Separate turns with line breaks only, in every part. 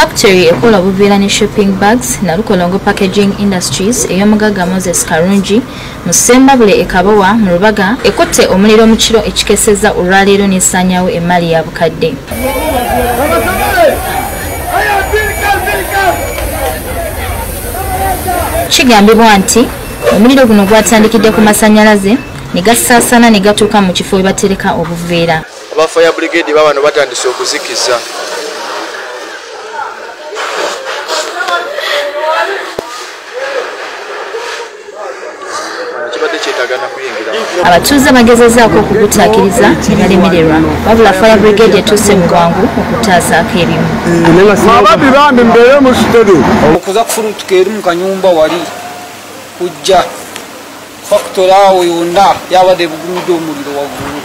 Factory ekola obuveera ne shopping bags na Lukolongo Packaging Industries ey'omugagga Moses Karungi mu Ssembabule e Kabowa mu Lubaga ekutte omuliro mu kiro ekikesezza olwaleero n'essaanyaawo emmali ya Bukedde. Kigambibwa nti omuliro guno gwatandikidde ku masannyalaze ne gasaasaana ne gatuuka mu kifo we batereka obuveera.
Aba fire brigade babano batandise okuzikiza.
Abatuuze bagezezzaako okugutaakiriza ne balemererwa wabula fire brigade etuuse mu bwangu okutaasaako ebimu.
Ababbi bambi mbeere mu studio
okuza kufurutuka eri mu kanyumba wali kujja factory awo yonna yabadde bugumidde omuliro waggulu.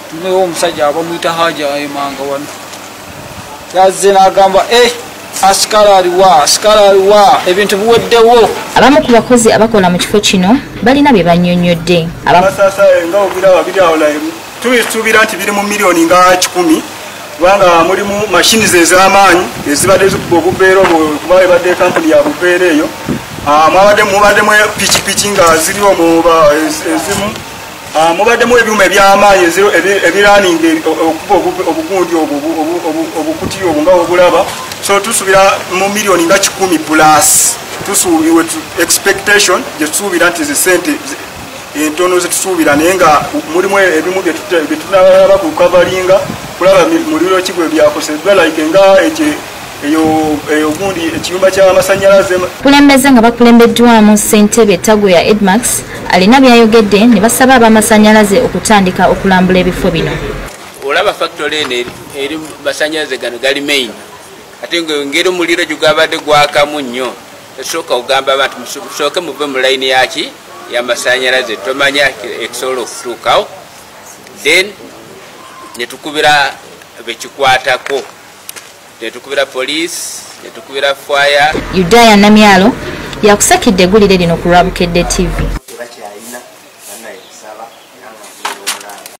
Tunewo omusajja abamuyita Haja emanga wano yazze n'agamba asikala aliwa ebintu biweddewo.
Abamu ku bakozi abakola mu kifo kino balina bye bannyonnyodde.
Tubisuubira nti biri mu miliyoni nga 10 kubanga mulimu mashini ez'amaanyi ezibadde zikuba obuveera kuba ebadde kampuni ya buveera eyo. Mubaddemu pikipiki nga ziriwo ezimu. Mubaddemu ebyuma eby'amaanyi ebiraninga okuba obugundi obukuti obwo nga obulaba. So tusuubira mu miliyoni nga 10 plus. Tusuubiwe expectation gye tusuubira nti zisente entono zetusuubira naye nga mulimu ebimu bye tunalaba ku kavalinga kulaba muliro kigwe byakoseddwa like nga eyo gundi ekiyumba ky'amasannyalaze.
Kulembeze nga bakulembeddwamu ssentebe Tagwe ya Edmax alina byayogedde ne basaba ab'amasannyalaze okutandika okulambula ebifo bino.
Olaba factory eno eri masannyalaze gano gali main ate ngeri omuliro gugabadde gwakamu nnyo esooka ogamba abantu musooke muve mu layini yaki y'amasannyalaze tomanya ekisobola okutuukawo then netukubira bekikwatako netukubira police netukubira fire.
Yudaya Namyalo yakusakidde eggulire lino ku lwa Bukedde TV.